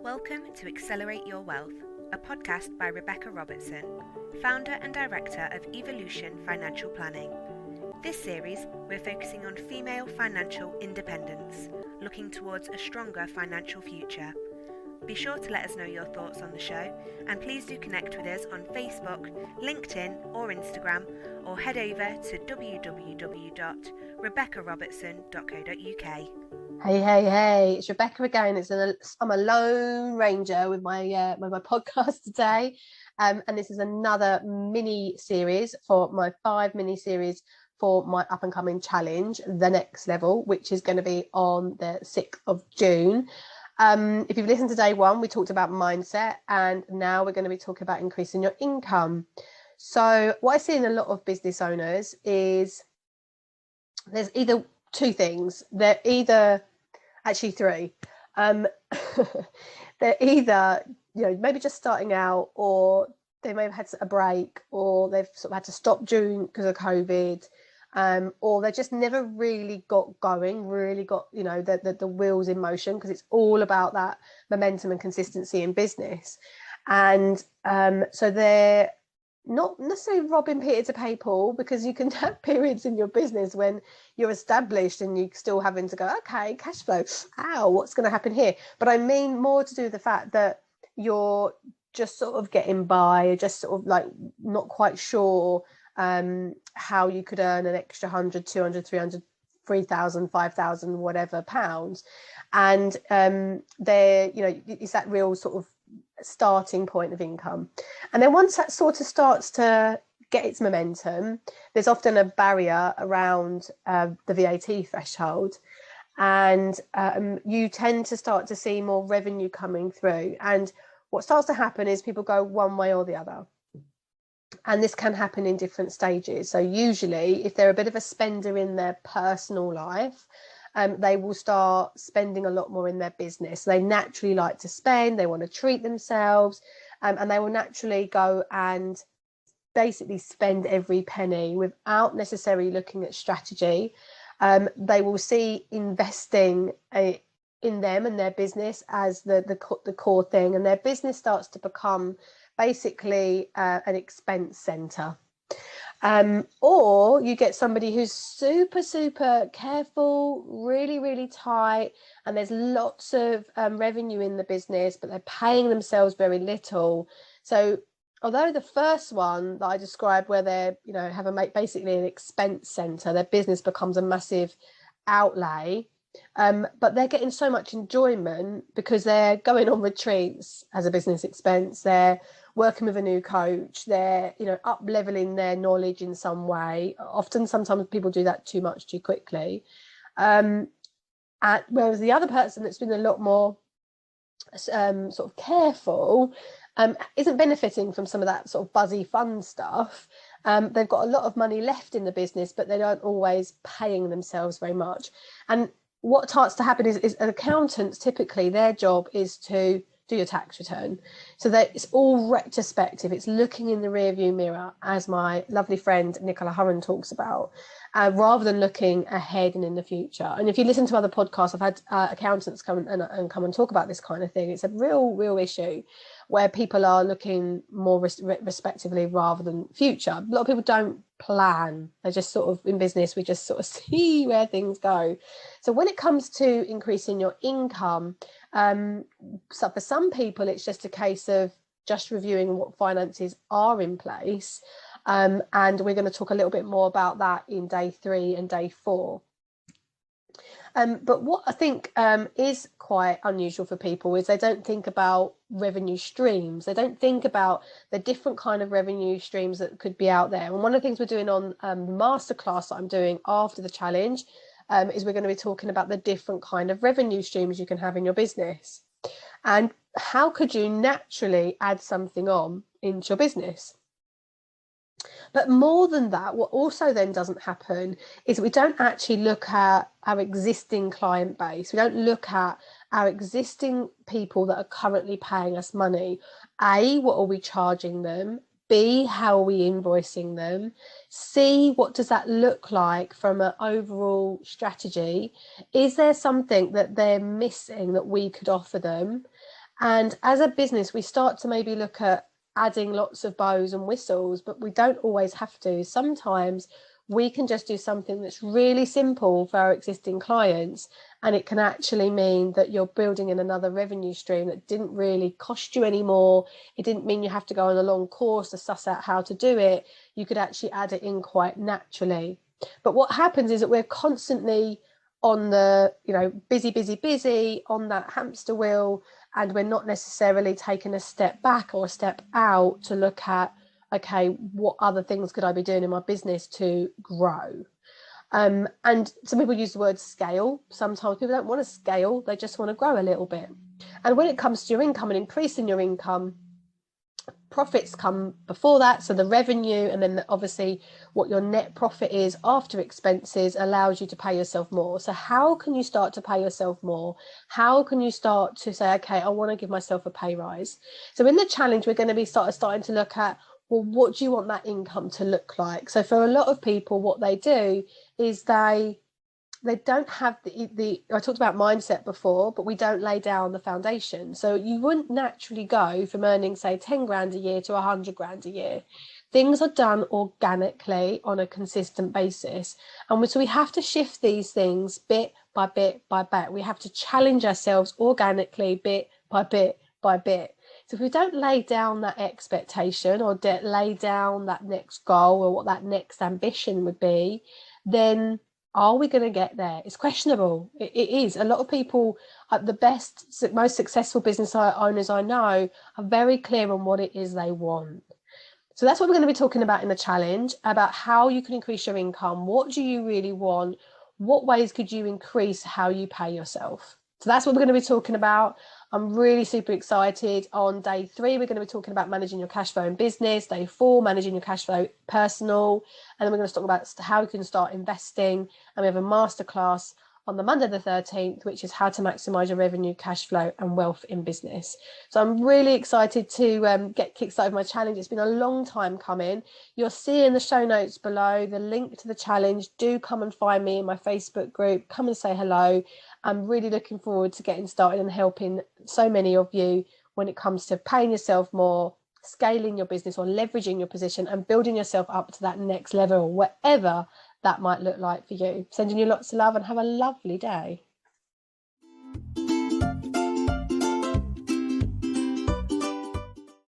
Welcome to Accelerate Your Wealth, a podcast by Rebecca Robertson, founder and director of Evolution Financial Planning. This series, we're focusing on female financial independence, looking towards a stronger financial future. Be sure to let us know your thoughts on the show, and please do connect with us on Facebook, LinkedIn or Instagram, or head over to www.rebeccarobertson.co.uk. Hey, it's Rebecca again. I'm a lone ranger with my podcast today, and this is another mini series for my 5 mini series for my up and coming challenge, The Next Level, which is going to be on the 6th of June. If you've listened to day 1, we talked about mindset, and now we're going to be talking about increasing your income. So what I see in a lot of business owners is there's either two things. They're either actually 3. They're either, maybe just starting out, or they may have had a break, or they've sort of had to stop June because of COVID, or they just never really got going, the wheels in motion, because it's all about that momentum and consistency in business. And so they're not necessarily robbing Peter to pay Paul, because you can have periods in your business when you're established and you're still having to go, okay, cash flow, what's going to happen here? But I mean more to do with the fact that you're just sort of getting by, you're just sort of like not quite sure how you could earn an extra 100, 200, 300, 3,000, 5,000, whatever pounds. And it's that real sort of starting point of income. And then once that sort of starts to get its momentum, there's often a barrier around the VAT threshold, and you tend to start to see more revenue coming through. And what starts to happen is people go one way or the other, and this can happen in different stages. So usually, if they're a bit of a spender in their personal life, they will start spending a lot more in their business. They naturally like to spend, they want to treat themselves, and they will naturally go and basically spend every penny without necessarily looking at strategy. They will see investing in them and their business as the core thing, and their business starts to become basically an expense center. Or you get somebody who's super careful, really tight, and there's lots of revenue in the business, but they're paying themselves very little. So although the first one that I described, where they're basically an expense center, their business becomes a massive outlay, but they're getting so much enjoyment because they're going on retreats as a business expense, they're working with a new coach, they're up leveling their knowledge in some way. Sometimes people do that too much too quickly, whereas the other person that's been a lot more sort of careful isn't benefiting from some of that sort of buzzy fun stuff. They've got a lot of money left in the business, but they don't always paying themselves very much. And what starts to happen is accountants, typically their job is to do your tax return, so that it's all retrospective, it's looking in the rearview mirror, as my lovely friend Nicola Hurren talks about, rather than looking ahead and in the future. And if you listen to other podcasts, I've had accountants come and talk about this kind of thing. It's a real issue where people are looking more respectively rather than future. A lot of people don't plan, they're just sort of in business, we just sort of see where things go. So when it comes to increasing your income, so for some people it's just a case of just reviewing what finances are in place, and we're going to talk a little bit more about that in day 3 and day 4. But what I think is quite unusual for people is they don't think about revenue streams. They don't think about the different kind of revenue streams that could be out there. And one of the things we're doing on the masterclass that I'm doing after the challenge is we're going to be talking about the different kind of revenue streams you can have in your business, and how could you naturally add something on into your business. But more than that, what also then doesn't happen is we don't actually look at our existing client base. We don't look at our existing people that are currently paying us money. A, what are we charging them? B, how are we invoicing them? C, what does that look like from an overall strategy? Is there something that they're missing that we could offer them? And as a business, we start to maybe look at adding lots of bows and whistles, but we don't always have to. Sometimes we can just do something that's really simple for our existing clients, and it can actually mean that you're building in another revenue stream that didn't really cost you any more. It didn't mean you have to go on a long course to suss out how to do it. You could actually add it in quite naturally. But what happens is that we're constantly on the, busy on that hamster wheel, and we're not necessarily taking a step back or a step out to look at, okay, what other things could I be doing in my business to grow? And some people use the word scale. Sometimes people don't want to scale, they just want to grow a little bit. And when it comes to your income and increasing your income, profits come before that. So the revenue, and then obviously what your net profit is after expenses, allows you to pay yourself more. So how can you start to pay yourself more? How can you start to say, okay, I want to give myself a pay rise? So in the challenge, we're going to be starting to look at, well, what do you want that income to look like? So for a lot of people, what they do is they don't have the I talked about mindset before, but we don't lay down the foundation. So you wouldn't naturally go from earning, say, 10 grand a year to 100 grand a year. Things are done organically on a consistent basis. And so we have to shift these things bit by bit by bit. We have to challenge ourselves organically, bit by bit by bit. So if we don't lay down that expectation or lay down that next goal or what that next ambition would be, then are we going to get there? It's questionable. It is. A lot of people, the best, most successful business owners I know, are very clear on what it is they want. So that's what we're going to be talking about in the challenge, about how you can increase your income. What do you really want? What ways could you increase how you pay yourself? So that's what we're going to be talking about. I'm really super excited. On day 3, we're going to be talking about managing your cash flow in business. Day 4, managing your cash flow personal. And then we're going to talk about how you can start investing. And we have a masterclass on the Monday the 13th, which is how to maximize your revenue, cash flow and wealth in business. So I'm really excited to get kickstarted with my challenge. It's been a long time coming. You'll see in the show notes below the link to the challenge. Do come and find me in my Facebook group. Come and say hello. I'm really looking forward to getting started and helping so many of you when it comes to paying yourself more, scaling your business or leveraging your position and building yourself up to that next level, whatever that might look like for you. Sending you lots of love and have a lovely day.